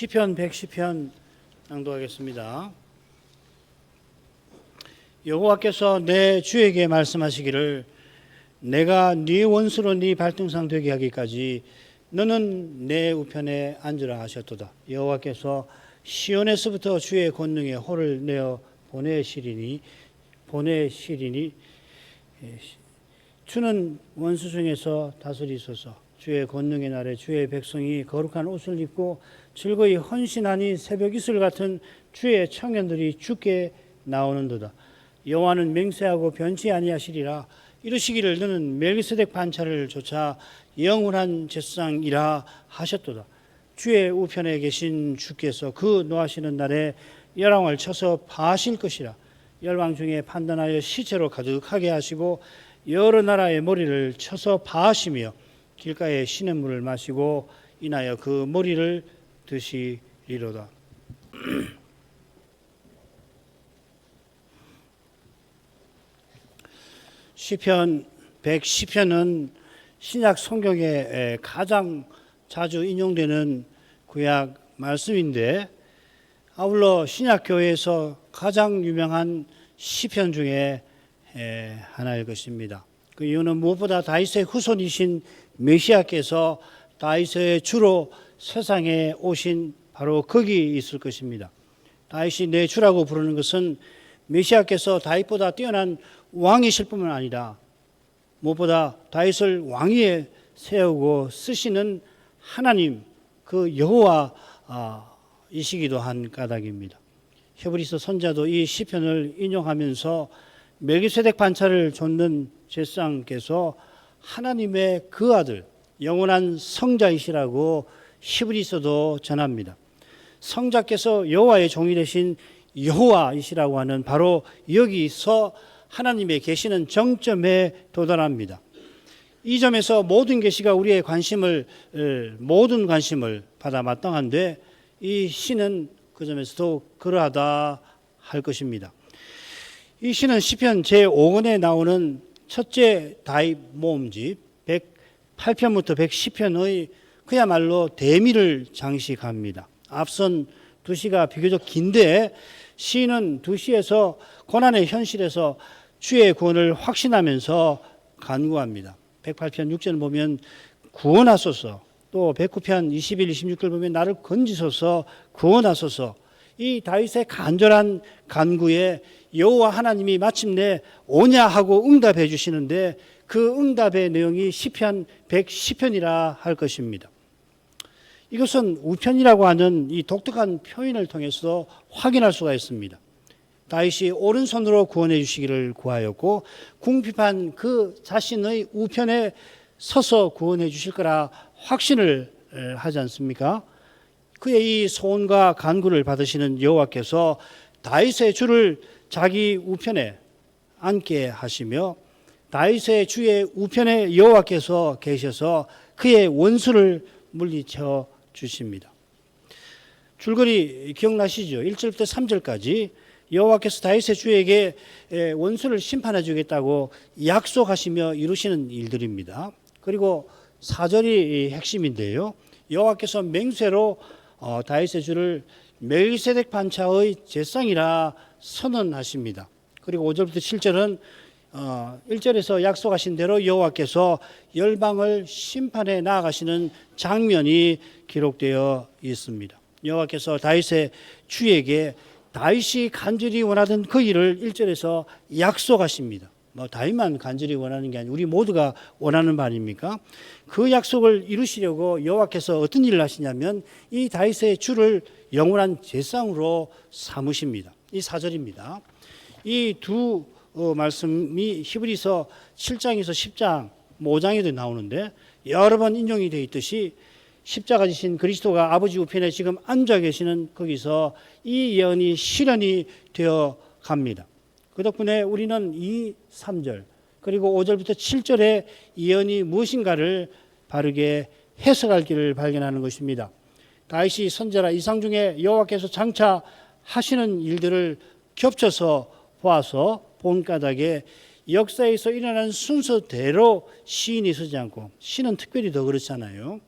시편 110편 낭독하겠습니다. 여호와께서 내 주에게 말씀하시기를 내가 네 원수로 네 발등상 되게 하기까지 너는 내 우편에 앉으라 하셨도다. 여호와께서 시온에서부터 주의 권능에 호를 내어 보내시리니 주는 원수 중에서 다스리소서. 주의 권능의 날에 주의 백성이 거룩한 옷을 입고 즐거이 헌신하니 새벽 이슬 같은 주의 청년들이 주께 나오는도다. 여호와는 맹세하고 변치 아니하시리라. 이르시기를 너는 멜기세덱 반차를 조차 영원한 제사장이라 하셨도다. 주의 우편에 계신 주께서 그 노하시는 날에 열왕을 쳐서 파하실 것이라. 열왕 중에 판단하여 시체로 가득하게 하시고 여러 나라의 머리를 쳐서 파하시며 길가에 시냇물을 마시고 인하여 그 머리를 드시리로다. 시편 110편은 신약 성경에 가장 자주 인용되는 구약 말씀인데 아울러 신약 교회에서 가장 유명한 시편 중에 하나일 것입니다. 그 이유는 무엇보다 다윗의 후손이신 메시아께서 다윗의 주로 세상에 오신 바로 거기 있을 것입니다. 다윗이 내 주라고 부르는 것은 메시아께서 다윗보다 뛰어난 왕이실 뿐만 아니라 무엇보다 다윗을 왕위에 세우고 쓰시는 하나님 그 여호와이시기도 한 까닭입니다. 히브리서 선자도 이 시편을 인용하면서 멜기세덱 반차를 좇는 제사장께서 하나님의 그 아들 영원한 성자이시라고 히브리서도 전합니다. 성자께서 여호와의 종이 되신 여호와이시라고 하는 바로 여기서 하나님의 계시는 정점에 도달합니다. 이 점에서 모든 계시가 우리의 모든 관심을 받아 마땅한데 이 시는 그 점에서도 그러하다 할 것입니다. 이 시는 시편 제5권에 나오는 첫째 다윗 모음집 108편부터 110편의 그야말로 대미를 장식합니다. 앞선 두 시가 비교적 긴데 시는 두 시에서 고난의 현실에서 주의 구원을 확신하면서 간구합니다. 108편 6절을 보면 구원하소서, 또 109편 21, 26절 보면 나를 건지소서, 구원하소서. 이 다윗의 간절한 간구에 여호와 하나님이 마침내 오냐 하고 응답해 주시는데 그 응답의 내용이 시편 110편이라 할 것입니다. 이것은 우편이라고 하는 이 독특한 표현을 통해서 확인할 수가 있습니다. 다윗이 오른손으로 구원해 주시기를 구하였고 궁핍한 그 자신의 우편에 서서 구원해 주실 거라 확신을 하지 않습니까? 그의 이 소원과 간구를 받으시는 여호와께서 다윗의 주를 자기 우편에 앉게 하시며 다윗의 주의 우편에 여호와께서 계셔서 그의 원수를 물리쳐 주십니다. 줄거리 기억나시죠? 1절부터 3절까지 여호와께서 다윗의 주에게 원수를 심판해 주겠다고 약속하시며 이루시는 일들입니다. 그리고 4절이 핵심인데요. 여호와께서 맹세로 다윗의 주를 멜기세덱 반차의 제사장이라 선언하십니다. 그리고 5절부터 7절은 1절에서 약속하신 대로 여호와께서 열방을 심판해 나아가시는 장면이 기록되어 있습니다. 여호와께서 다윗의 주에게 다윗이 간절히 원하던 그 일을 1절에서 약속하십니다. 다윗만 간절히 원하는 게 아니고 우리 모두가 원하는 바 아닙니까? 그 약속을 이루시려고 여호와께서 어떤 일을 하시냐면 이 다윗의 주를 영원한 제사장으로 삼으십니다. 이 4절입니다. 이 두 말씀이 히브리서 7장에서 10장, 5장에도 나오는데 여러 번 인용이 되어 있듯이 십자가 지신 그리스도가 아버지 우편에 지금 앉아 계시는 거기서 이 예언이 실현이 되어 갑니다. 그 덕분에 우리는 이 3절 그리고 5절부터 7절의 예언이 무엇인가를 바르게 해석할 길을 발견하는 것입니다. 다윗이 선지자 이상 중에 여호와께서 장차 하시는 일들을 겹쳐서 보아서 본까닭에 역사에서 일어난 순서대로 시인이 쓰지 않고 시는 특별히 더 그렇잖아요.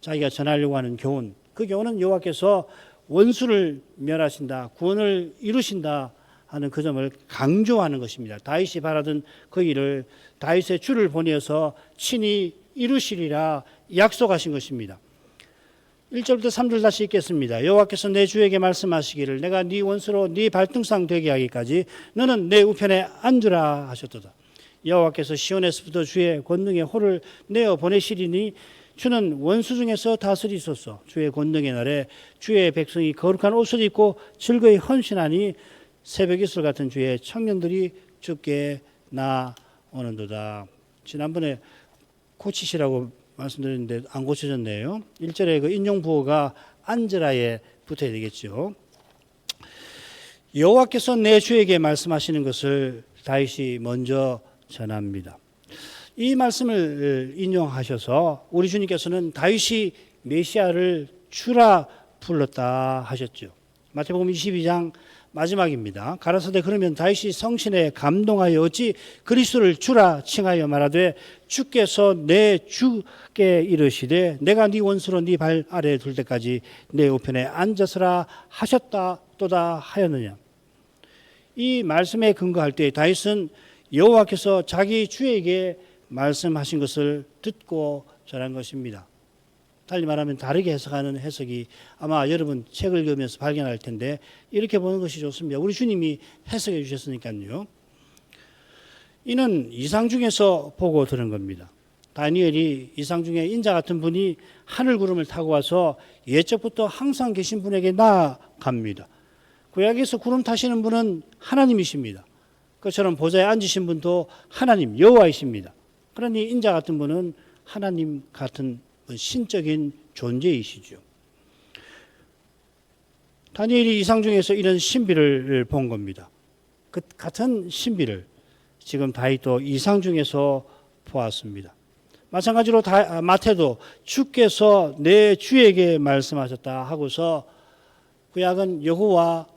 자기가 전하려고 하는 교훈 그 경우는 여호와께서 원수를 멸하신다, 구원을 이루신다 하는 그 점을 강조하는 것입니다. 다윗이 바라던 그 일을 다윗의 주를 보내어서 친히 이루시리라 약속하신 것입니다. 1절부터 3절 다시 읽겠습니다. 여호와께서 내 주에게 말씀하시기를 내가 네 원수로 네 발등상 되게 하기까지 너는 내 우편에 앉으라 하셨도다. 여호와께서 시온에서부터 주의 권능의 호를 내어 보내시리니 주는 원수 중에서 다스리소서. 주의 권능의 날에 주의 백성이 거룩한 옷을 입고 즐거이 헌신하니 새벽 이슬 같은 주의 청년들이 주께 나오는도다. 지난번에 고치시라고 말씀드렸는데 안 고쳐졌네요. 1절에 그 인용 부호가 앉으라에 붙어야 되겠죠. 여호와께서 내 주에게 말씀하시는 것을 다윗이 먼저 전합니다. 이 말씀을 인용하셔서 우리 주님께서는 다윗이 메시아를 주라 불렀다 하셨죠. 마태복음 22장 마지막입니다. 가라사대 그러면 다윗이 성신에 감동하여 어찌 그리스도를 주라 칭하여 말하되 주께서 내 주께 이르시되 내가 네 원수로 네 발 아래에 둘 때까지 내 우편에 앉아서라 하셨다 또다 하였느냐. 이 말씀에 근거할 때 다윗은 여호와께서 자기 주에게 말씀하신 것을 듣고 전한 것입니다. 달리 말하면 다르게 해석하는 해석이 아마 여러분 책을 읽으면서 발견할 텐데 이렇게 보는 것이 좋습니다. 우리 주님이 해석해 주셨으니까요. 이는 이상 중에서 보고 들은 겁니다. 다니엘이 이상 중에 인자 같은 분이 하늘 구름을 타고 와서 예적부터 항상 계신 분에게 나아갑니다. 구약에서 구름 타시는 분은 하나님이십니다. 그처럼 보좌에 앉으신 분도 하나님 여호와이십니다. 그러니 인자 같은 분은 하나님 같은 신적인 존재이시죠. 다니엘이 이상 중에서 이런 신비를 본 겁니다. 그 같은 신비를 지금 다윗도 이상 중에서 보았습니다. 마찬가지로 마태도 주께서 내 주에게 말씀하셨다 하고서 구약은 여호와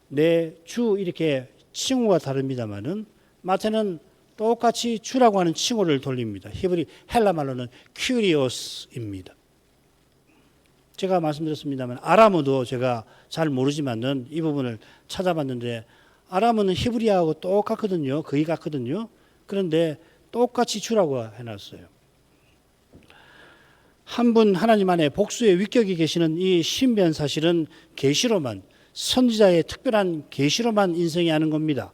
내 주 이렇게 칭호가 다릅니다만은 마태는 똑같이 주라고 하는 칭호를 돌립니다. 히브리 헬라 말로는 큐리오스입니다. 제가 말씀드렸습니다만 아람어도 제가 잘 모르지만은 이 부분을 찾아봤는데 아람어는 히브리하고 똑같거든요. 거의 같거든요. 그런데 똑같이 주라고 해놨어요. 한 분 하나님 안에 복수의 위격이 계시는 이 신비한 사실은 계시로만 선지자의 특별한 계시로만 인정이 하는 겁니다.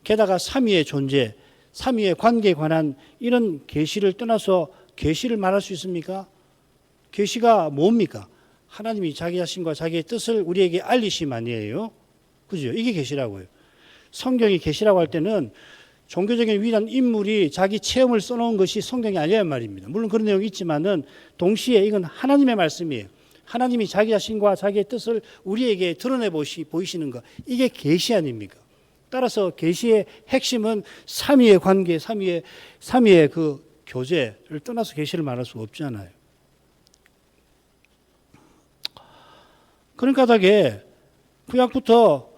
게다가 삼위의 존재, 삼위의 관계에 관한 이런 계시를 떠나서 계시를 말할 수 있습니까? 계시가 뭡니까? 하나님이 자기 자신과 자기의 뜻을 우리에게 알리심 아니에요? 그죠? 이게 계시라고요. 성경이 계시라고 할 때는 종교적인 위대한 인물이 자기 체험을 써놓은 것이 성경이 아니란 말입니다. 물론 그런 내용이 있지만은 동시에 이건 하나님의 말씀이에요. 하나님이 자기 자신과 자기의 뜻을 우리에게 드러내 보이시는 것. 이게 계시 아닙니까? 따라서 계시의 핵심은 삼위의 관계, 삼위의 그 교제를 떠나서 계시를 말할 수가 없잖아요. 그런 까닭에 구약부터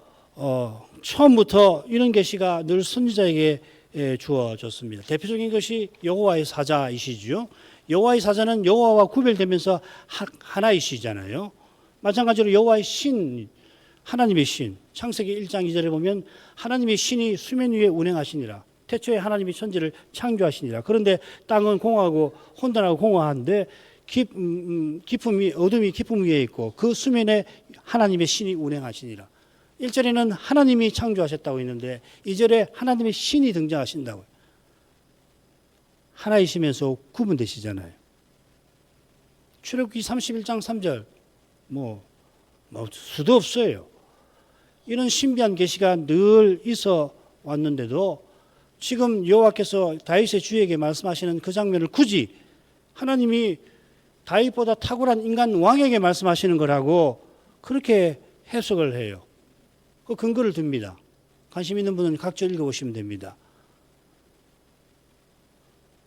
처음부터 이런 계시가 늘 선지자에게 주어졌습니다. 대표적인 것이 여호와의 사자이시죠. 여호와의 사자는 여호와와 구별되면서 하나이시잖아요. 마찬가지로 여호와의 신, 하나님의 신, 창세기 1장 2절에 보면 하나님의 신이 수면 위에 운행하시니라. 태초에 하나님이 천지를 창조하시니라. 그런데 땅은 공허하고 혼돈하고 공허한데 어둠이 깊음 위에 있고 그 수면에 하나님의 신이 운행하시니라. 1절에는 하나님이 창조하셨다고 했는데 2절에 하나님의 신이 등장하신다고요. 하나이시면서 구분되시잖아요. 출애굽기 31장 3절 수도 없어요. 이런 신비한 계시가 늘 있어 왔는데도 지금 여호와께서 다윗의 주에게 말씀하시는 그 장면을 굳이 하나님이 다윗보다 탁월한 인간 왕에게 말씀하시는 거라고 그렇게 해석을 해요. 그 근거를 듭니다. 관심 있는 분은 각절 읽어보시면 됩니다.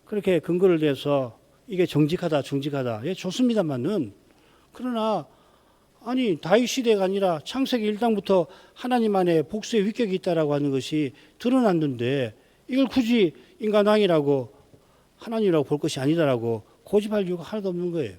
그렇게 근거를 대서 이게 정직하다. 예, 좋습니다만은 그러나 아니 다윗 시대가 아니라 창세기 1장부터 하나님 안에 복수의 위격이 있다라고 하는 것이 드러났는데 이걸 굳이 인간왕이라고 하나님이라고 볼 것이 아니다라고 고집할 이유가 하나도 없는 거예요.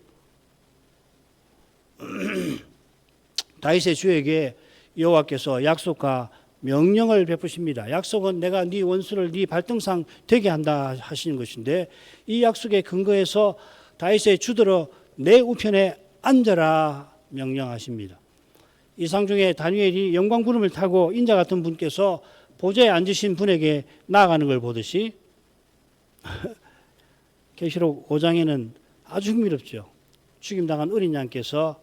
다윗의 주에게 여호와께서 약속과 명령을 베푸십니다. 약속은 내가 네 원수를 네 발등상 되게 한다 하시는 것인데, 이 약속에 근거해서 다윗의 주들어 내 우편에 앉아라 명령하십니다. 이상 중에 다니엘이 영광 구름을 타고 인자 같은 분께서 보좌에 앉으신 분에게 나아가는 걸 보듯이 계시록 5장에는 아주 흥미롭죠. 죽임당한 어린 양께서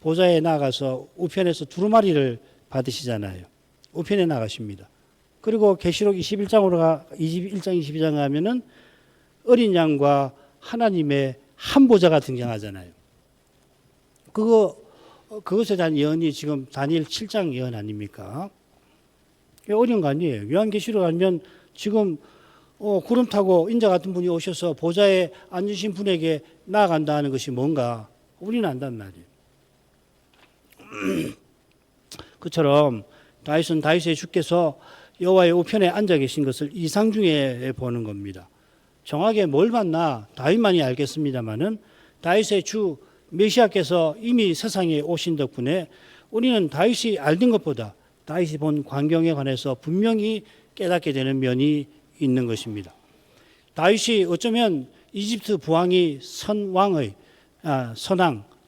보좌에 나가서 우편에서 두루마리를 받으시잖아요. 우편에 나가십니다. 그리고 계시록 21장 22장 가면은 어린 양과 하나님의 한 보좌가 등장하잖아요. 그것에 대한 예언이 지금 다니엘 7장 예언 아닙니까? 어려운 거 아니에요. 요한계시록 가면 지금 구름 타고 인자 같은 분이 오셔서 보좌에 앉으신 분에게 나아간다 하는 것이 뭔가 우리는 안단 말이에요. 그처럼 다윗의 주께서 여호와의 우편에 앉아 계신 것을 이상 중에 보는 겁니다. 정확하게 뭘 봤나 다윗만이 알겠습니다마는 다윗의 주 메시아께서 이미 세상에 오신 덕분에 우리는 다윗이 알던 것보다 다윗이 본 광경에 관해서 분명히 깨닫게 되는 면이 있는 것입니다. 다윗이 어쩌면 이집트 부왕이 선왕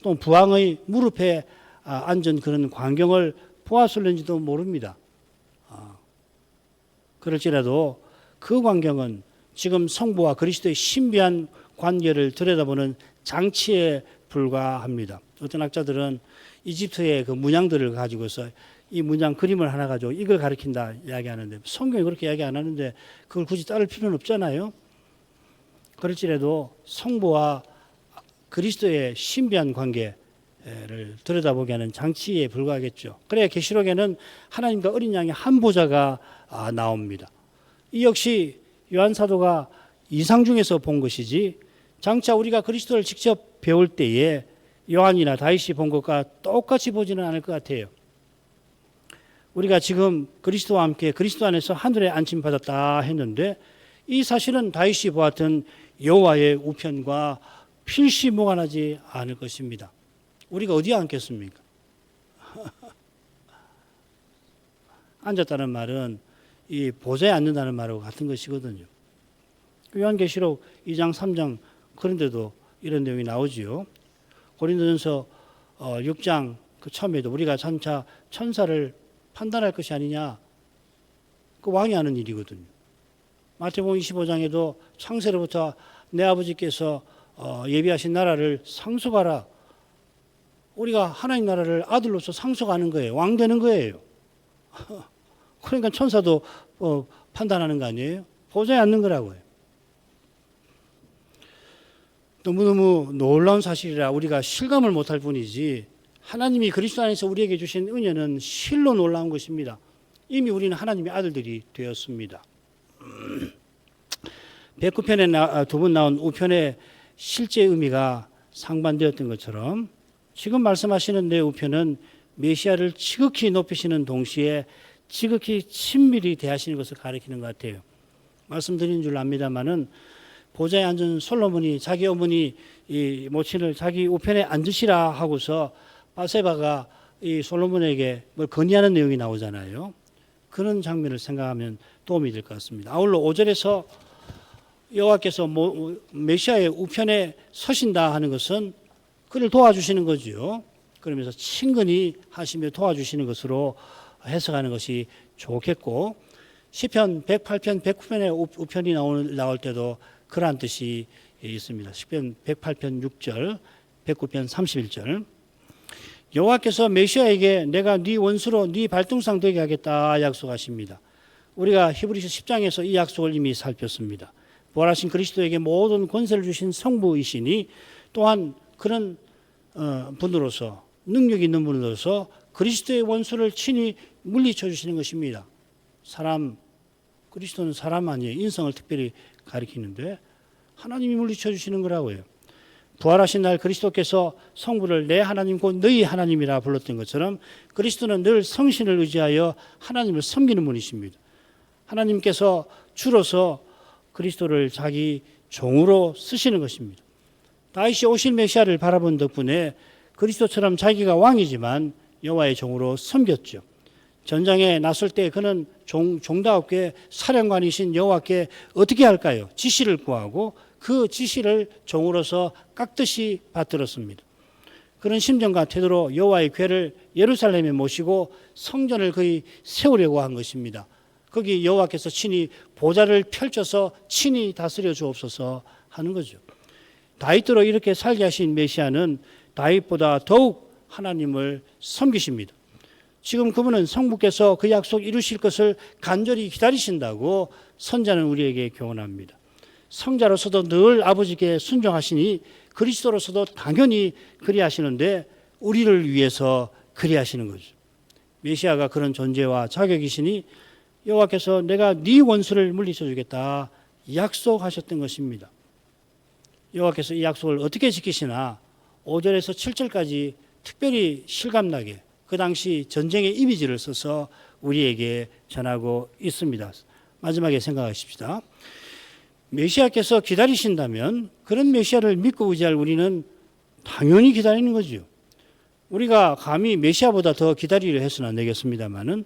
또는 부왕의 무릎에 앉은 그런 광경을 보았을는지도 모릅니다. 그럴지라도 그 광경은 지금 성부와 그리스도의 신비한 관계를 들여다보는 장치에 불과합니다. 어떤 학자들은 이집트의 그 문양들을 가지고서 이 문양 그림을 하나 가지고 이걸 가리킨다 이야기하는데, 성경이 그렇게 이야기 안 하는데 그걸 굳이 따를 필요는 없잖아요. 그럴지라도 성부와 그리스도의 신비한 관계를 들여다보게 하는 장치에 불과하겠죠. 그래야 계시록에는 하나님과 어린 양의 한 보좌가 나옵니다. 이 역시 요한 사도가 이상 중에서 본 것이지, 장차 우리가 그리스도를 직접 배울 때에 요한이나 다윗이 본 것과 똑같이 보지는 않을 것 같아요. 우리가 지금 그리스도와 함께 그리스도 안에서 하늘에 안침받았다 했는데, 이 사실은 다윗이 보았던 여호와의 우편과 필시 무관하지 않을 것입니다. 우리가 어디에 앉겠습니까? 앉았다는 말은 이 보좌에 앉는다는 말하고 같은 것이거든요. 요한계시록 2장 3장 그런 데도 이런 내용이 나오지요. 고린도전서 6장 그 처음에도 우리가 장차 천사를 판단할 것이 아니냐, 그 왕이 하는 일이거든요. 마태복음 25장에도 창세로부터 내 아버지께서 예비하신 나라를 상속하라. 우리가 하나님 나라를 아들로서 상속하는 거예요. 왕 되는 거예요. 그러니까 천사도 판단하는 거 아니에요? 보좌에 앉는 거라고요. 너무너무 놀라운 사실이라 우리가 실감을 못할 뿐이지, 하나님이 그리스도 안에서 우리에게 주신 은혜는 실로 놀라운 것입니다. 이미 우리는 하나님의 아들들이 되었습니다. 109편에 두 번 나온 우편의 실제 의미가 상반되었던 것처럼, 지금 말씀하시는 내 우편은 메시아를 지극히 높이시는 동시에 지극히 친밀히 대하시는 것을 가리키는 것 같아요. 말씀드린 줄 압니다마는 보좌에 앉은 솔로몬이 자기 어머니 이 모친을 자기 우편에 앉으시라 하고서 바세바가 이 솔로몬에게 뭘 건의하는 내용이 나오잖아요. 그런 장면을 생각하면 도움이 될 것 같습니다. 아울러 5절에서 여호와께서 메시아의 우편에 서신다 하는 것은 그를 도와주시는 거죠. 그러면서 친근히 하시며 도와주시는 것으로 해석하는 것이 좋겠고, 시편 108편, 109편의 우편이 나올 때도 그러한 뜻이 있습니다. 시편 108편 6절, 109편 31절. 여호와께서 메시아에게 내가 네 원수로 네 발등상 되게 하겠다 약속하십니다. 우리가 히브리서 10장에서 이 약속을 이미 살폈습니다. 부활하신 그리스도에게 모든 권세를 주신 성부이시니, 또한 그런 분으로서, 능력 있는 분으로서 그리스도의 원수를 친히 물리쳐 주시는 것입니다. 그리스도는 사람 아니에요. 인성을 특별히 가리키는데 하나님이 물리쳐 주시는 거라고요. 부활하신 날 그리스도께서 성부를 내 하나님 곧 너희 하나님이라 불렀던 것처럼, 그리스도는 늘 성신을 의지하여 하나님을 섬기는 분이십니다. 하나님께서 주로서 그리스도를 자기 종으로 쓰시는 것입니다. 다윗이 오실 메시아를 바라본 덕분에 그리스도처럼 자기가 왕이지만 여호와의 종으로 섬겼죠. 전장에 나설 때 그는 종다웠게 사령관이신 여호와께 어떻게 할까요? 지시를 구하고 그 지시를 종으로서 깍듯이 받들었습니다. 그런 심정과 태도로 여호와의 궤를 예루살렘에 모시고 성전을 거의 세우려고 한 것입니다. 거기 여호와께서 친히 보좌를 펼쳐서 친히 다스려 주옵소서 하는 거죠. 다윗대로 이렇게 살게 하신 메시아는 다윗보다 더욱 하나님을 섬기십니다. 지금 그분은 성부께서 그 약속 이루실 것을 간절히 기다리신다고 선자는 우리에게 교훈합니다. 성자로서도 늘 아버지께 순종하시니 그리스도로서도 당연히 그리하시는데 우리를 위해서 그리하시는 거죠. 메시아가 그런 존재와 자격이시니 여호와께서 내가 네 원수를 물리쳐 주겠다 약속하셨던 것입니다. 여호와께서 이 약속을 어떻게 지키시나 5절에서 7절까지 특별히 실감나게 그 당시 전쟁의 이미지를 써서 우리에게 전하고 있습니다. 마지막에 생각하십시다. 메시아께서 기다리신다면 그런 메시아를 믿고 의지할 우리는 당연히 기다리는 거죠. 우리가 감히 메시아보다 더 기다리려 해서는 안 되겠습니다만은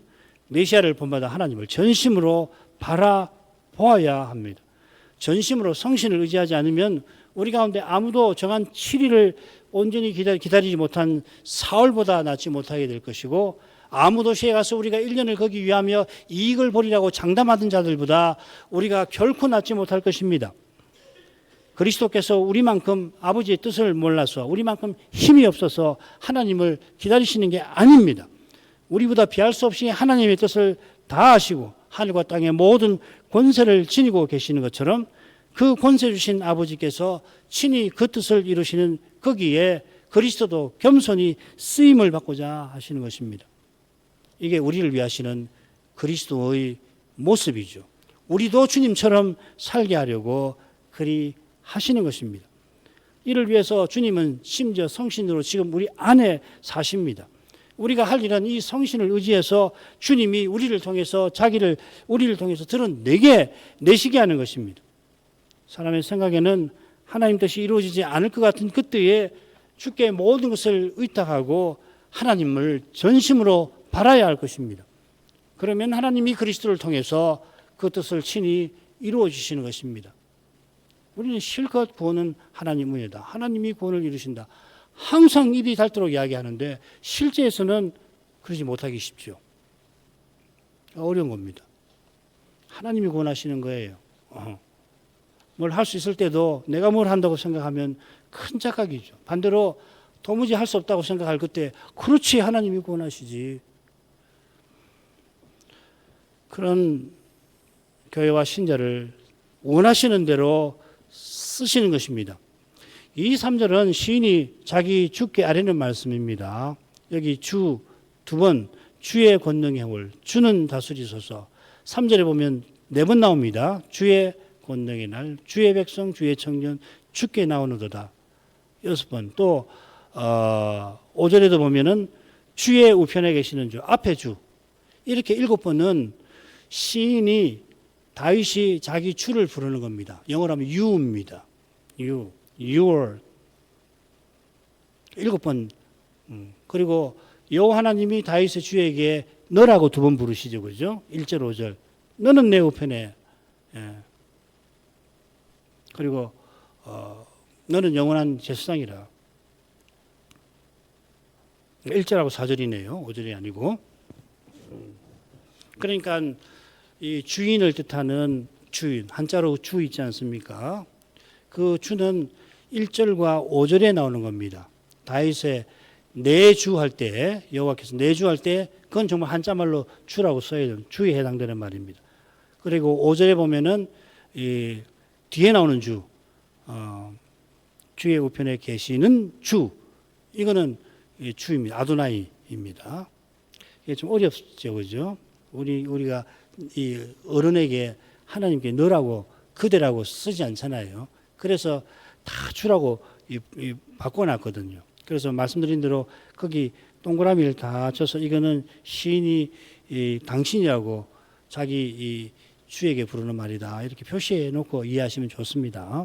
메시아를 본받아 하나님을 전심으로 바라보아야 합니다. 전심으로 성신을 의지하지 않으면 우리 가운데 아무도 정한 7일을 온전히 기다리지 못한 사울보다 낫지 못하게 될 것이고 아무 도시에 가서 우리가 1년을 거기 위하며 이익을 보리라고 장담하던 자들보다 우리가 결코 낫지 못할 것입니다. 그리스도께서 우리만큼 아버지의 뜻을 몰라서 우리만큼 힘이 없어서 하나님을 기다리시는 게 아닙니다. 우리보다 비할 수 없이 하나님의 뜻을 다 아시고 하늘과 땅의 모든 권세를 지니고 계시는 것처럼 그 권세 주신 아버지께서 친히 그 뜻을 이루시는 거기에 그리스도도 겸손히 쓰임을 받고자 하시는 것입니다. 이게 우리를 위하시는 그리스도의 모습이죠. 우리도 주님처럼 살게 하려고 그리 하시는 것입니다. 이를 위해서 주님은 심지어 성신으로 지금 우리 안에 사십니다. 우리가 할 일은 이 성신을 의지해서 주님이 우리를 통해서 우리를 통해서 드러내게 내시게 하는 것입니다. 사람의 생각에는 하나님 뜻이 이루어지지 않을 것 같은 그때에 주께 모든 것을 의탁하고 하나님을 전심으로 바라야 할 것입니다. 그러면 하나님이 그리스도를 통해서 그 뜻을 친히 이루어 주시는 것입니다. 우리는 실컷 구원은 하나님 은혜다. 하나님이 구원을 이루신다. 항상 입이 닳도록 이야기하는데 실제에서는 그러지 못하기 쉽죠. 어려운 겁니다. 하나님이 구원하시는 거예요. 뭘 할 수 있을 때도 내가 뭘 한다고 생각하면 큰 착각이죠. 반대로 도무지 할 수 없다고 생각할 그때 그렇지 하나님이 구원하시지. 그런 교회와 신자를 원하시는 대로 쓰시는 것입니다. 이 3절은 시인이 자기 주께 아뢰는 말씀입니다. 여기 주 두 번 주의 권능의 홀 주는 다스리소서 3절에 보면 4번 나옵니다. 주의 권능의 날 주의 백성 주의 청년 주께 나오는도다 6번 또 5절에도 보면은 주의 우편에 계시는 주 앞에 주 이렇게 7번은 시인이 다윗이 자기 주를 부르는 겁니다. 영어로 하면 you입니다. you, your 7번 그리고 여호와 하나님이 다윗의 주에게 너라고 2번 부르시죠. 그죠? 1절 5절 너는 내 우편에 그리고 너는 영원한 제사장이라 1절하고 4절이네요. 5절이 아니고 그러니까 이 주인을 뜻하는 주인 한자로 주 있지 않습니까? 그 주는 1절과 5절에 나오는 겁니다. 다윗의 내주할 때 여호와께서 내주할 때 그건 정말 한자말로 주라고 써야 되는 주에 해당되는 말입니다. 그리고 5절에 보면은 이 뒤에 나오는 주 주의 우편에 계시는 주 이거는 주입니다. 아도나이입니다. 이게 좀 어렵죠, 그죠? 우리가 이 어른에게 하나님께 너라고 그대라고 쓰지 않잖아요. 그래서 다 주라고 바꿔놨거든요. 그래서 말씀드린 대로 거기 동그라미를 다 쳐서 이거는 시인이 당신이라고 자기 이 주에게 부르는 말이다. 이렇게 표시해 놓고 이해하시면 좋습니다.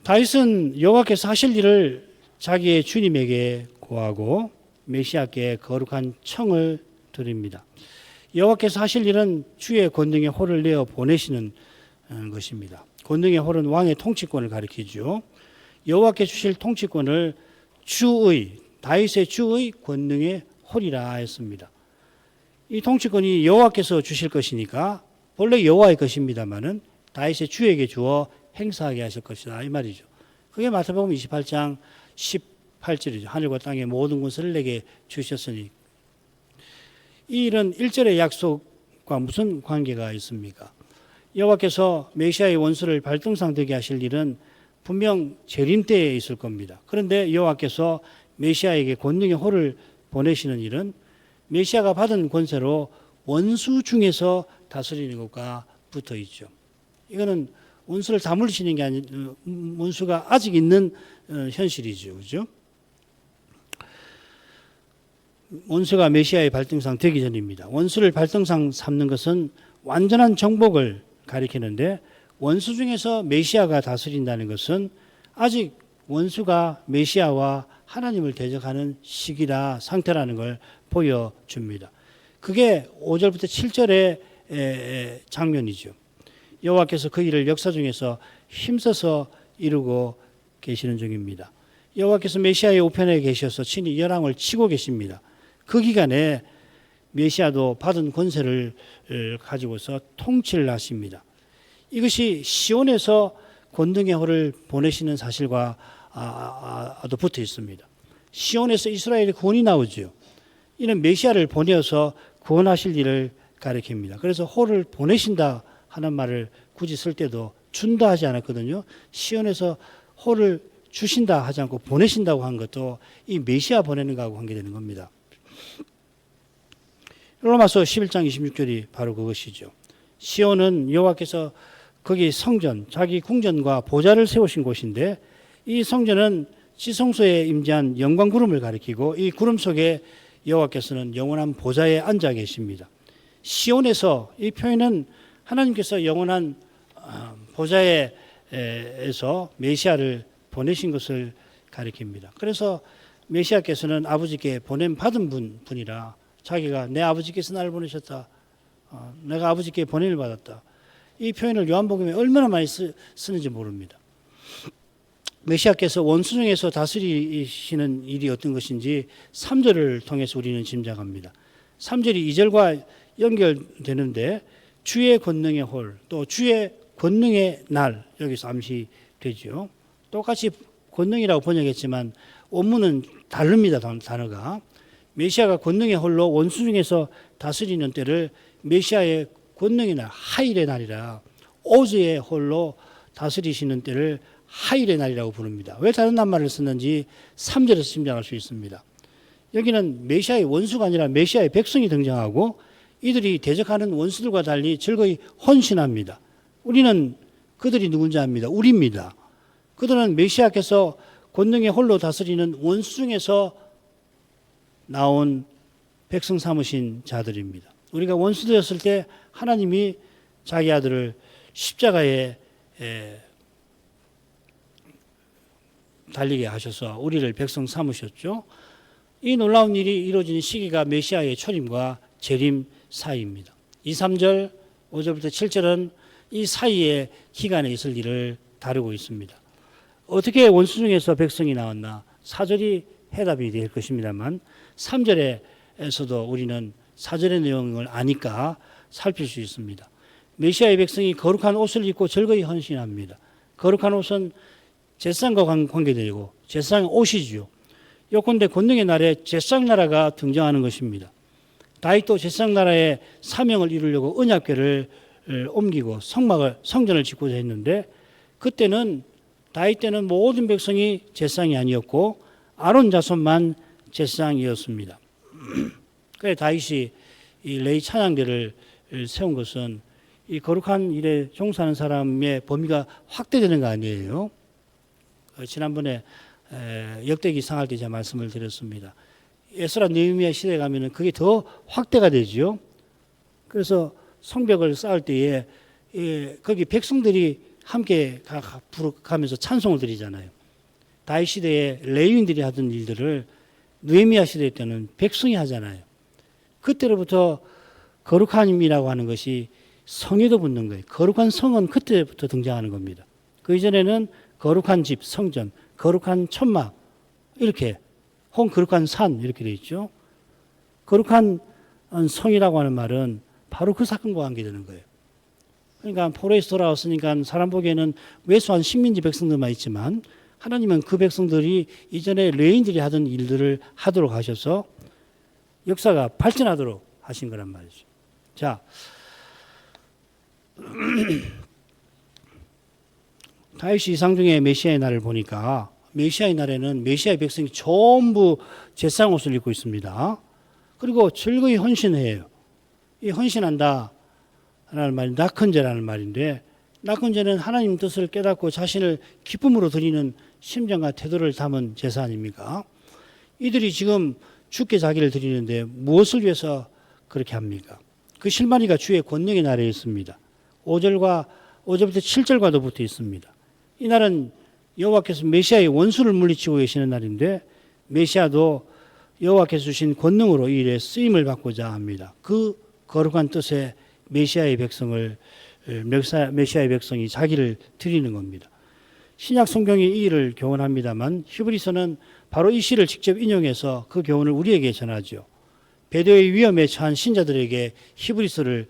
다윗은 여호와께서 하실 일을 자기의 주님에게 고하고 메시아께 거룩한 청을 드립니다. 여호와께서 하실 일은 주의 권능의 홀을 내어 보내시는 것입니다. 권능의 홀은 왕의 통치권을 가리키죠. 여호와께 주실 통치권을 주의, 다윗의 주의 권능의 홀이라 했습니다. 이 통치권이 여호와께서 주실 것이니까 본래 여호와의 것입니다마는 다윗의 주에게 주어 행사하게 하실 것이다 이 말이죠. 그게 마태복음 28장 18절이죠. 하늘과 땅의 모든 것을 내게 주셨으니. 이 일은 1절의 약속과 무슨 관계가 있습니까? 여호와께서 메시아의 원수를 발등상 되게 하실 일은 분명 재림 때에 있을 겁니다. 그런데 여호와께서 메시아에게 권능의 홀을 보내시는 일은 메시아가 받은 권세로 원수 중에서 다스리는 것과 붙어 있죠. 이거는 원수를 다 물리시는 게 아닌 원수가 아직 있는 현실이죠. 그죠? 원수가 메시아의 발등상 되기 전입니다. 원수를 발등상 삼는 것은 완전한 정복을 가리키는데 원수 중에서 메시아가 다스린다는 것은 아직 원수가 메시아와 하나님을 대적하는 시기라 상태라는 걸 보여줍니다. 그게 5절부터 7절의 장면이죠. 여호와께서 그 일을 역사 중에서 힘써서 이루고 계시는 중입니다. 여호와께서 메시아의 우편에 계셔서 친히 열왕을 치고 계십니다. 그 기간에 메시아도 받은 권세를 가지고서 통치를 하십니다. 이것이 시온에서 권능의 홀을 보내시는 사실과 도 붙어 있습니다. 시온에서 이스라엘의 구원이 나오죠. 이는 메시아를 보내어서 구원하실 일을 가리킵니다. 그래서 홀을 보내신다 하는 말을 굳이 쓸 때도 준다 하지 않았거든요. 시온에서 홀을 주신다 하지 않고 보내신다고 한 것도 이 메시아 보내는 거하고 관계되는 겁니다. 로마서 11장 26절이 바로 그것이죠. 시온은 여호와께서 거기 성전, 자기 궁전과 보좌를 세우신 곳인데 이 성전은 지성소에 임재한 영광 구름을 가리키고 이 구름 속에 여호와께서는 영원한 보좌에 앉아 계십니다. 시온에서 이 표현은 하나님께서 영원한 보좌에서 메시아를 보내신 것을 가리킵니다. 그래서 메시아께서는 아버지께 보냄 받은 분이라 자기가 내 아버지께서 나를 보내셨다. 내가 아버지께 보냄을 받았다. 이 표현을 요한복음에 얼마나 많이 쓰는지 모릅니다. 메시아께서 원수 중에서 다스리시는 일이 어떤 것인지 3절을 통해서 우리는 짐작합니다. 3절이 2절과 연결되는데 주의 권능의 홀, 또 주의 권능의 날 여기서 암시되죠. 똑같이 권능이라고 번역했지만 원문은 다릅니다. 단어가. 메시아가 권능의 홀로 원수 중에서 다스리는 때를 메시아의 권능의 날, 하일의 날이라 오즈의 홀로 다스리시는 때를 하일의 날이라고 부릅니다. 왜 다른 낱말을 썼는지 3절에서 짐작할 수 있습니다. 여기는 메시아의 원수가 아니라 메시아의 백성이 등장하고 이들이 대적하는 원수들과 달리 즐거이 헌신합니다. 우리는 그들이 누군지 압니다. 우리입니다. 그들은 메시아께서 권능의 홀로 다스리는 원수 중에서 나온 백성 삼으신 자들입니다. 우리가 원수되었을 때 하나님이 자기 아들을 십자가에 달리게 하셔서 우리를 백성 삼으셨죠. 이 놀라운 일이 이루어지는 시기가 메시아의 초림과 재림 사이입니다. 2, 3절, 5절부터 7절은 이 사이의 기간에 있을 일을 다루고 있습니다. 어떻게 원수 중에서 백성이 나왔나? 4절이 해답이 될 것입니다만 3절에서도 우리는 4절의 내용을 아니까 살필 수 있습니다. 메시아의 백성이 거룩한 옷을 입고 즐거이 헌신합니다. 거룩한 옷은 제사장과 관계되고 제사장의 옷이지요. 요컨대 권능의 날에 제사장 나라가 등장하는 것입니다. 다윗도 제사장 나라의 사명을 이루려고 언약궤를 옮기고 성전을 짓고자 했는데 그때는 다윗 때는 모든 백성이 제사장이 아니었고 아론 자손만 제사장이었습니다. 그래 다윗이 이 레위 찬양대를 세운 것은 이 거룩한 일에 종사하는 사람의 범위가 확대되는 거 아니에요? 지난번에 역대기 상할 때 제가 말씀을 드렸습니다. 에스라 느헤미야 시대에 가면은 그게 더 확대가 되죠. 그래서 성벽을 쌓을 때에 거기 백성들이 함께 가면서 찬송을 드리잖아요. 다윗 시대에 레위인들이 하던 일들을 느헤미야 시대 때는 백성이 하잖아요. 그때로부터 거룩함이라고 하는 것이 성에도 붙는 거예요. 거룩한 성은 그때부터 등장하는 겁니다. 그 이전에는 거룩한 집, 성전, 거룩한 천막 이렇게 혹은 거룩한 산 이렇게 되어 있죠. 거룩한 성이라고 하는 말은 바로 그 사건과 관계되는 거예요. 그러니까 포로에서 돌아왔으니까 사람 보기에는 왜소한 식민지 백성들만 있지만 하나님은 그 백성들이 이전에 레위인들이 하던 일들을 하도록 하셔서 역사가 발전하도록 하신 거란 말이죠. 자, 다윗이 이상 중에 메시아의 날을 보니까 메시아의 날에는 메시아의 백성이 전부 제상 옷을 입고 있습니다. 그리고 즐거이 헌신해요. 이 헌신한다 라는 말이 낙헌제라는 말인데, 낙헌제는 하나님 뜻을 깨닫고 자신을 기쁨으로 드리는 심정과 태도를 담은 제사 아닙니까? 이들이 지금 주께 자기를 드리는데 무엇을 위해서 그렇게 합니까? 그 실마리가 주의 권능의 날에 있습니다. 5절부터 7절과도 붙어 있습니다. 이 날은 여호와께서 메시아의 원수를 물리치고 계시는 날인데, 메시아도 여호와께서 주신 권능으로 이 일에 쓰임을 받고자 합니다. 그 거룩한 뜻에 메시아의 백성이 자기를 드리는 겁니다. 신약 성경이 이 일을 교훈합니다만 히브리서는 바로 이 시를 직접 인용해서 그 교훈을 우리에게 전하죠. 배도의 위험에 처한 신자들에게 히브리서를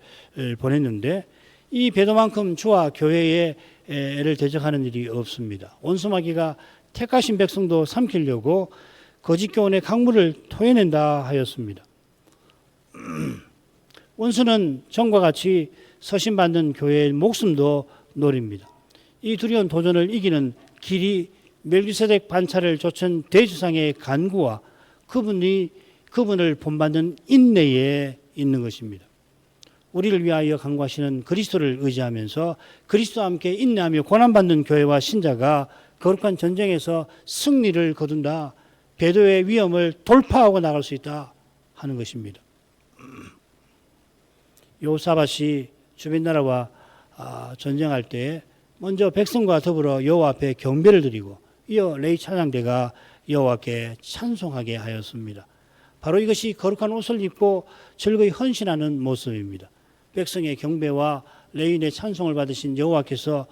보냈는데, 이 배도만큼 주와 교회의 애를 대적하는 일이 없습니다. 원수마귀가 택하신 백성도 삼키려고 거짓 교훈의 강물을 토해낸다 하였습니다. 원수는 전과 같이 서신받는 교회의 목숨도 노립니다. 이 두려운 도전을 이기는 길이 멜기세덱 반차를 좇은 대주상의 간구와 그분을 본받는 인내에 있는 것입니다. 우리를 위하여 간구하시는 그리스도를 의지하면서 그리스도와 함께 인내하며 고난받는 교회와 신자가 거룩한 전쟁에서 승리를 거둔다, 배도의 위험을 돌파하고 나갈 수 있다 하는 것입니다. 여호사밧이 주변 나라와 전쟁할 때 먼저 백성과 더불어 여호와 앞에 경배를 드리고 이어 레위 찬양대가 여호와께 찬송하게 하였습니다. 바로 이것이 거룩한 옷을 입고 즐거이 헌신하는 모습입니다. 백성의 경배와 레위인의 찬송을 받으신 여호와께서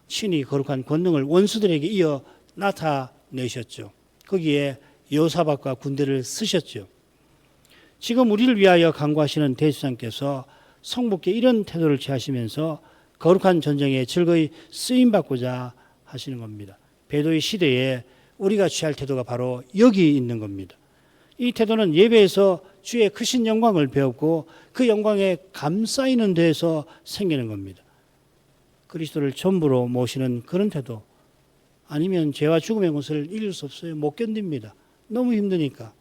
친히 거룩한 권능을 원수들에게 이어 나타내셨죠. 거기에 여호사밧과 군대를 쓰셨죠. 지금 우리를 위하여 간구하시는 대주장께서 성부께 이런 태도를 취하시면서 거룩한 전쟁에 즐거이 쓰임받고자 하시는 겁니다. 배도의 시대에 우리가 취할 태도가 바로 여기 있는 겁니다. 이 태도는 예배에서 주의 크신 영광을 배웠고 그 영광에 감싸이는 데에서 생기는 겁니다. 그리스도를 전부로 모시는 그런 태도, 아니면 죄와 죽음의 것을 이길 수 없어요. 못 견딥니다. 너무 힘드니까.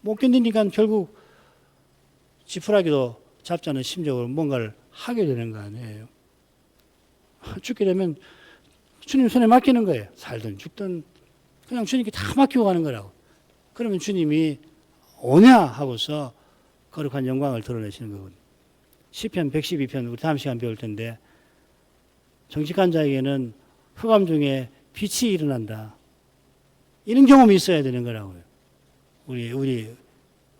못 견디니까 결국 지푸라기도 잡지 않은 심적으로 뭔가를 하게 되는 거 아니에요. 죽게 되면 주님 손에 맡기는 거예요. 살든 죽든 그냥 주님께 다 맡기고 가는 거라고. 그러면 주님이 오냐 하고서 거룩한 영광을 드러내시는 거거든요. 시편 112편 우리 다음 시간 배울 텐데, 정직한 자에게는 흑암 중에 빛이 일어난다. 이런 경험이 있어야 되는 거라고요.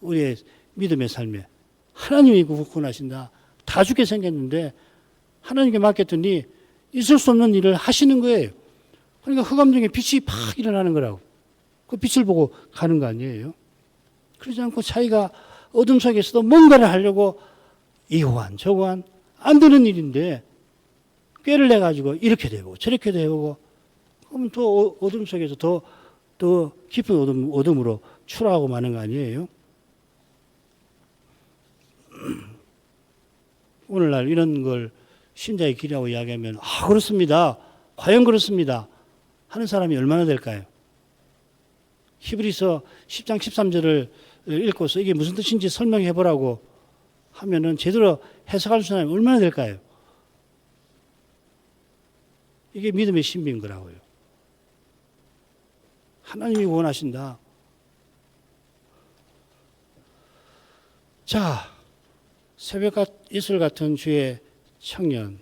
우리의 믿음의 삶에 하나님이 구원하신다. 다 죽게 생겼는데 하나님께 맡겼더니 있을 수 없는 일을 하시는 거예요. 그러니까 흑암 중에 빛이 팍 일어나는 거라고. 그 빛을 보고 가는 거 아니에요. 그러지 않고 자기가 어둠 속에서도 뭔가를 하려고 이호한 저호한 안 되는 일인데 꾀를 내가지고 이렇게 되고 저렇게도 해보고, 그러면 더 어둠 속에서 더 깊은 어둠으로 추락하고 마는 거 아니에요. 오늘날 이런 걸 신자의 길이라고 이야기하면 그렇습니다. 과연 그렇습니다. 하는 사람이 얼마나 될까요? 히브리서 10장 13절을 읽고서 이게 무슨 뜻인지 설명해 보라고 하면은 제대로 해석할 수 있는 사람이 얼마나 될까요? 이게 믿음의 신비인 거라고요. 하나님이 원하신다. 자, 새벽 이슬 같은 주의 청년,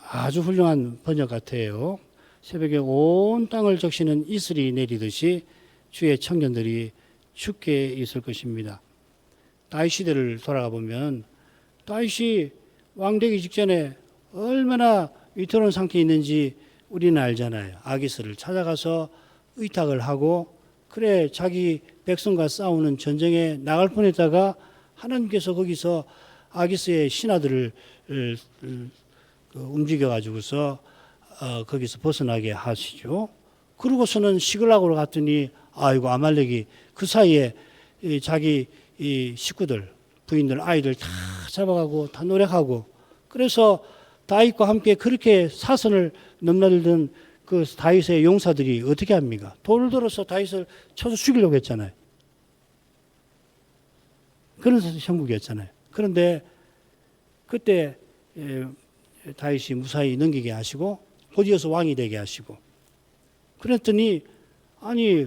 아주 훌륭한 번역 같아요. 새벽에 온 땅을 적시는 이슬이 내리듯이 주의 청년들이 춥게 있을 것입니다. 다윗 시대를 돌아가 보면 다윗이 왕 되기 직전에 얼마나 위태로운 상태에 있는지 우리는 알잖아요. 아기스를 찾아가서 의탁을 하고 그래 자기 백성과 싸우는 전쟁에 나갈 뻔했다가 하나님께서 거기서 아기스의 신하들을 움직여 가지고서 거기서 벗어나게 하시죠. 그러고서는 시글락으로 갔더니 아이고 아말렉이 그 사이에 자기 식구들 부인들 아이들 다 잡아가고 다 노력하고 그래서 다윗과 함께 그렇게 사선을 넘나들던 그 다윗의 용사들이 어떻게 합니까? 돌을 들어서 다윗을 쳐서 죽이려고 했잖아요. 그런 형국이었잖아요. 그런데 그때 다윗이 무사히 넘기게 하시고 곧이어서 왕이 되게 하시고 그랬더니 아니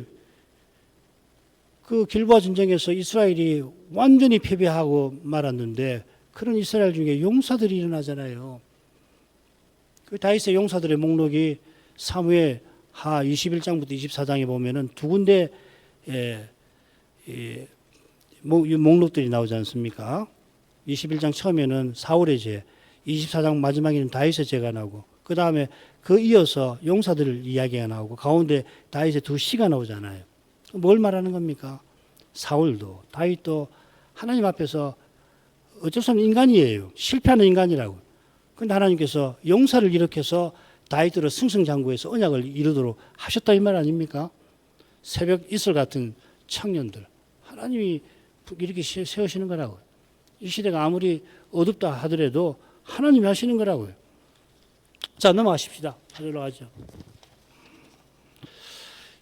그 길보아 전쟁에서 이스라엘이 완전히 패배하고 말았는데 그런 이스라엘 중에 용사들이 일어나잖아요. 그 다윗의 용사들의 목록이 사무엘 하 21장부터 24장에 보면은 두 군데 목록들이 나오지 않습니까? 21장 처음에는 사울의 죄, 24장 마지막에는 다윗의 죄가 나오고 그 다음에 그 이어서 용사들 이야기가 나오고 가운데 다윗의 두 시가 나오잖아요. 뭘 말하는 겁니까? 사울도 다윗도 하나님 앞에서 어쩔 수 없는 인간이에요. 실패하는 인간이라고. 그런데 하나님께서 용사를 일으켜서 다윗으로 승승장구해서 언약을 이루도록 하셨다 이 말 아닙니까? 새벽 이슬 같은 청년들 하나님이 이렇게 세우시는 거라고요. 이 시대가 아무리 어둡다 하더라도 하나님이 하시는 거라고요. 자, 넘어가십시다. 올라가죠.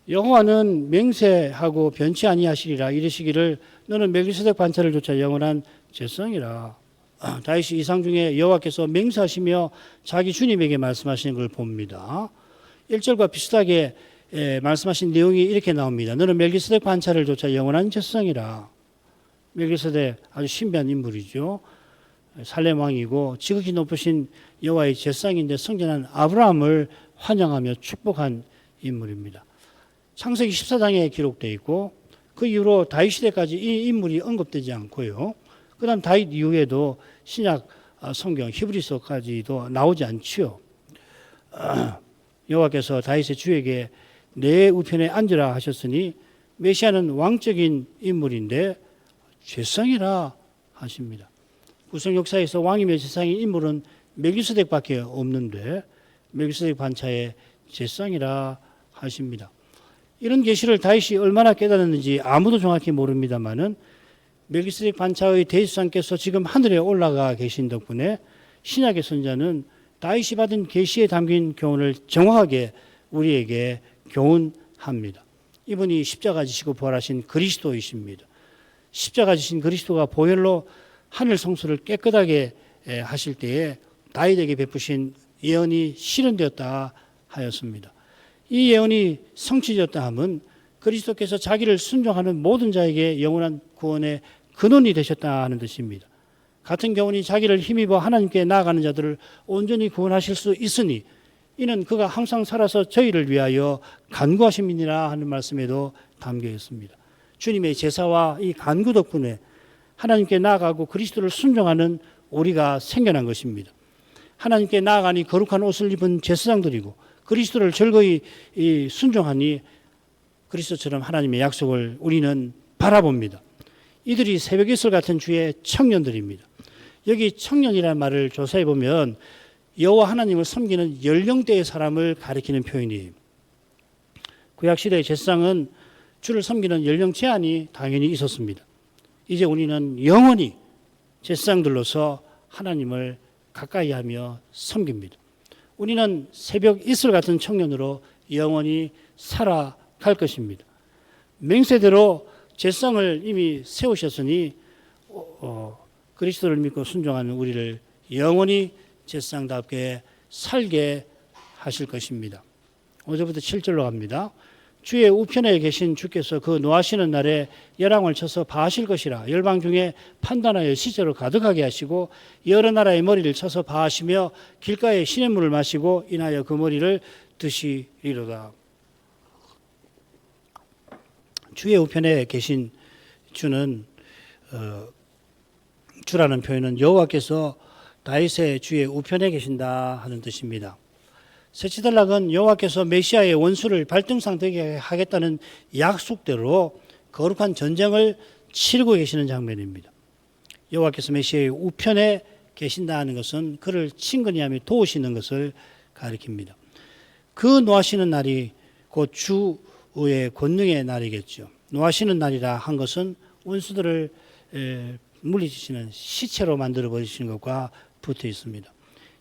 여호와는 맹세하고 변치 아니하시리라 이르시기를 너는 멜기세덱 반차를 조차 영원한 제성이라. 다윗이 이상 중에 여호와께서 맹세하시며 자기 주님에게 말씀하시는 걸 봅니다. 1절과 비슷하게 말씀하신 내용이 이렇게 나옵니다. 너는 멜기세덱 반차를 조차 영원한 제성이라. 멜기세덱 아주 신비한 인물이죠. 살렘 왕이고 지극히 높으신 여호와의 제상인데 성전한 아브라함을 환영하며 축복한 인물입니다. 창세기 14장에 기록되어 있고 그 이후로 다윗 시대까지 이 인물이 언급되지 않고요. 그 다음 다윗 이후에도 신약 성경 히브리서까지도 나오지 않지요. 여호와께서 다윗의 주에게 내 우편에 앉으라 하셨으니 메시아는 왕적인 인물인데 제상이라 하십니다. 구성 역사에서 왕이며 제상인 인물은 멜기세덱밖에 없는데 멜기세덱 반차의 제상이라 하십니다. 이런 계시를 다윗이 얼마나 깨달았는지 아무도 정확히 모릅니다만은 멜기세덱 반차의 대제사장께서 지금 하늘에 올라가 계신 덕분에 신약의 선자는 다윗이 받은 계시에 담긴 교훈을 정확하게 우리에게 교훈합니다. 이분이 십자가 지시고 부활하신 그리스도이십니다. 십자가 지신 그리스도가 보혈로 하늘 성소를 깨끗하게 하실 때에 다윗에게 베푸신 예언이 실현되었다 하였습니다. 이 예언이 성취되었다 함은 그리스도께서 자기를 순종하는 모든 자에게 영원한 구원의 근원이 되셨다 하는 뜻입니다. 같은 교훈이 자기를 힘입어 하나님께 나아가는 자들을 온전히 구원하실 수 있으니 이는 그가 항상 살아서 저희를 위하여 간구하심이니라 하는 말씀에도 담겨 있습니다. 주님의 제사와 이 간구 덕분에 하나님께 나아가고 그리스도를 순종하는 우리가 생겨난 것입니다. 하나님께 나아가니 거룩한 옷을 입은 제사장들이고 그리스도를 즐거이 순종하니 그리스도처럼 하나님의 약속을 우리는 바라봅니다. 이들이 새벽 이슬 같은 주의 청년들입니다. 여기 청년이라는 말을 조사해 보면 여호와 하나님을 섬기는 연령대의 사람을 가리키는 표현이에요. 구약시대의 제사장은 주를 섬기는 연령 제한이 당연히 있었습니다. 이제 우리는 영원히 제사장들로서 하나님을 가까이 하며 섬깁니다. 우리는 새벽 이슬 같은 청년으로 영원히 살아갈 것입니다. 맹세대로 제사장을 이미 세우셨으니 그리스도를 믿고 순종하는 우리를 영원히 제사장답게 살게 하실 것입니다. 5절부터 7절로 갑니다. 주의 우편에 계신 주께서 그 노하시는 날에 열왕을 쳐서 파하실 것이라. 열방 중에 판단하여 시제로 가득하게 하시고 여러 나라의 머리를 쳐서 파하시며 길가에 시냇물을 마시고 인하여 그 머리를 드시리로다. 주의 우편에 계신 주는 주라는 표현은 여호와께서 다윗의 주의 우편에 계신다 하는 뜻입니다. 셋째달락은 여호와께서 메시아의 원수를 발등상 되게 하겠다는 약속대로 거룩한 전쟁을 치르고 계시는 장면입니다. 여호와께서 메시아의 우편에 계신다 하는 것은 그를 친근히 하며 도우시는 것을 가리킵니다. 그 노하시는 날이 곧 주의 권능의 날이겠죠. 노하시는 날이라 한 것은 원수들을 물리치시는 시체로 만들어 버리시는 것과 붙어 있습니다.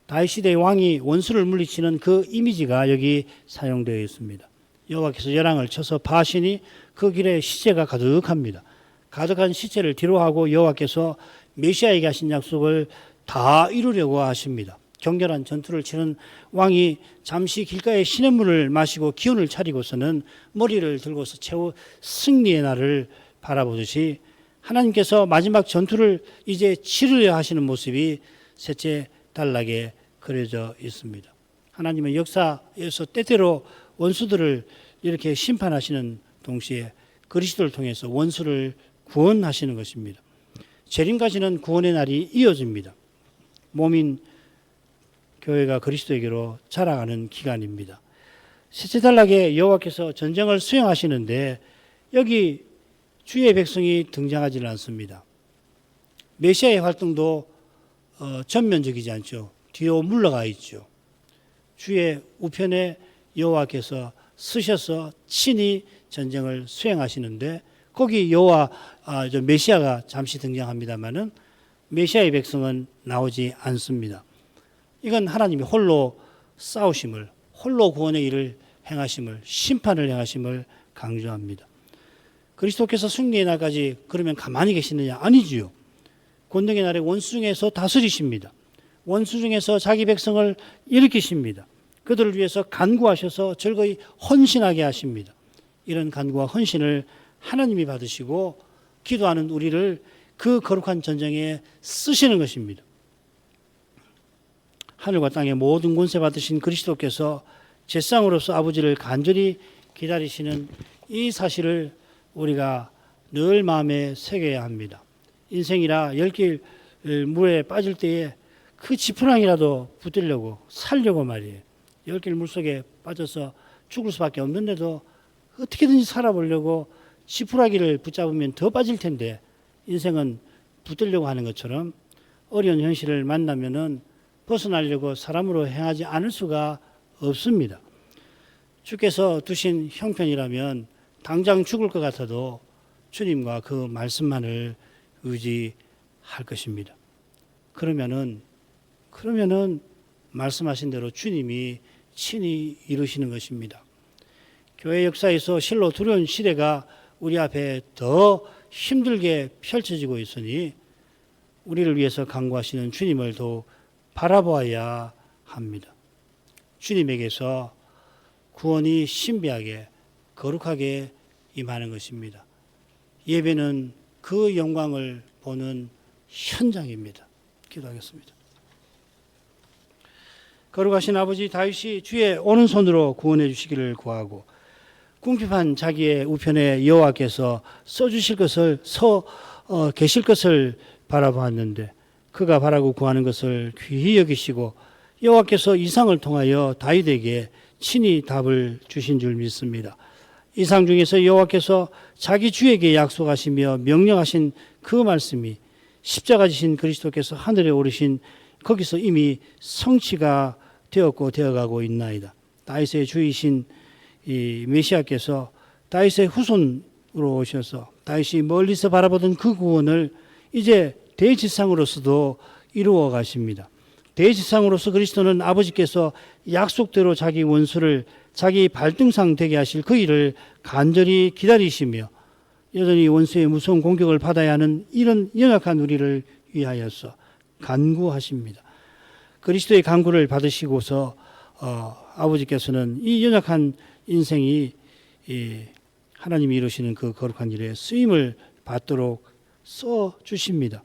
다윗 시대의 왕이 원수를 물리치는 그 이미지가 여기 사용되어 있습니다. 여호와께서 열왕을 쳐서 파하시니 그 길에 시체가 가득합니다. 가득한 시체를 뒤로하고 여호와께서 메시아에게 하신 약속을 다 이루려고 하십니다. 격렬한 전투를 치는 왕이 잠시 길가에 시냇물을 마시고 기운을 차리고서는 머리를 들고서 최후 승리의 날을 바라보듯이 하나님께서 마지막 전투를 이제 치르려 하시는 모습이 셋째 단락에 그려져 있습니다. 하나님의 역사에서 때때로 원수들을 이렇게 심판하시는 동시에 그리스도를 통해서 원수를 구원하시는 것입니다. 재림까지는 구원의 날이 이어집니다. 몸인 교회가 그리스도에게로 자라가는 기간입니다. 셋째 단락에 여호와께서 전쟁을 수행하시는데 여기 주의 백성이 등장하지는 않습니다. 메시아의 활동도 전면적이지 않죠. 뒤로 물러가 있죠. 주의 우편에 여호와께서 쓰셔서 친히 전쟁을 수행하시는데 거기 메시아가 잠시 등장합니다마는 메시아의 백성은 나오지 않습니다. 이건 하나님이 홀로 싸우심을, 홀로 구원의 일을 행하심을, 심판을 행하심을 강조합니다. 그리스도께서 승리의 날까지 그러면 가만히 계시느냐? 아니지요. 권능의 날에 원수 중에서 다스리십니다. 원수 중에서 자기 백성을 일으키십니다. 그들을 위해서 간구하셔서 즐거이 헌신하게 하십니다. 이런 간구와 헌신을 하나님이 받으시고 기도하는 우리를 그 거룩한 전쟁에 쓰시는 것입니다. 하늘과 땅의 모든 권세 받으신 그리스도께서 제상으로서 아버지를 간절히 기다리시는 이 사실을 우리가 늘 마음에 새겨야 합니다. 인생이라 열길 물에 빠질 때에 그 지푸라기라도 붙들려고 살려고 말이에요. 열길 물속에 빠져서 죽을 수밖에 없는데도 어떻게든지 살아보려고 지푸라기를 붙잡으면 더 빠질 텐데 인생은 붙들려고 하는 것처럼 어려운 현실을 만나면은 벗어나려고 사람으로 행하지 않을 수가 없습니다. 주께서 두신 형편이라면 당장 죽을 것 같아도 주님과 그 말씀만을 의지할 것입니다. 그러면은 말씀하신 대로 주님이 친히 이루시는 것입니다. 교회 역사에서 실로 두려운 시대가 우리 앞에 더 힘들게 펼쳐지고 있으니 우리를 위해서 간구하시는 주님을 더 바라보아야 합니다. 주님에게서 구원이 신비하게 거룩하게 임하는 것입니다. 예배는 그 영광을 보는 현장입니다. 기도하겠습니다. 거룩하신 아버지 다윗이 주의 오른손으로 구원해 주시기를 구하고 궁핍한 자기의 우편에 여호와께서 써주실 것을 계실 것을 바라보았는데 그가 바라고 구하는 것을 귀히 여기시고 여호와께서 이상을 통하여 다윗에게 친히 답을 주신 줄 믿습니다. 이상 중에서 여호와께서 자기 주에게 약속하시며 명령하신 그 말씀이 십자가 지신 그리스도께서 하늘에 오르신 거기서 이미 성취가 되었고 되어가고 있나이다. 다윗의 주이신 이 메시아께서 다윗의 후손으로 오셔서 다윗이 멀리서 바라보던 그 구원을 이제 대지상으로서도 이루어 가십니다. 대지상으로서 그리스도는 아버지께서 약속대로 자기 원수를 자기 발등상 되게 하실 그 일을 간절히 기다리시며 여전히 원수의 무서운 공격을 받아야 하는 이런 연약한 우리를 위하여서 간구하십니다. 그리스도의 간구를 받으시고서 아버지께서는 이 연약한 인생이 하나님이 이루시는 그 거룩한 일에 쓰임을 받도록 써주십니다.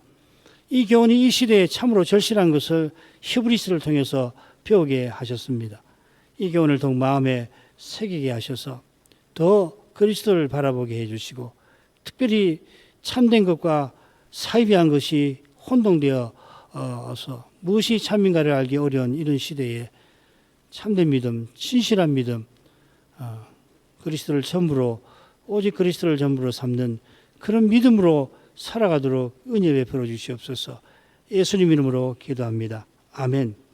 이 교훈이 이 시대에 참으로 절실한 것을 히브리서를 통해서 배우게 하셨습니다. 이 교훈을 더욱 마음에 새기게 하셔서 더 그리스도를 바라보게 해주시고 특별히 참된 것과 사이비한 것이 혼동되어서 무엇이 참인가를 알기 어려운 이런 시대에 참된 믿음, 진실한 믿음, 그리스도를 전부로 오직 그리스도를 전부로 삼는 그런 믿음으로 살아가도록 은혜 베풀어 주시옵소서. 예수님 이름으로 기도합니다. 아멘.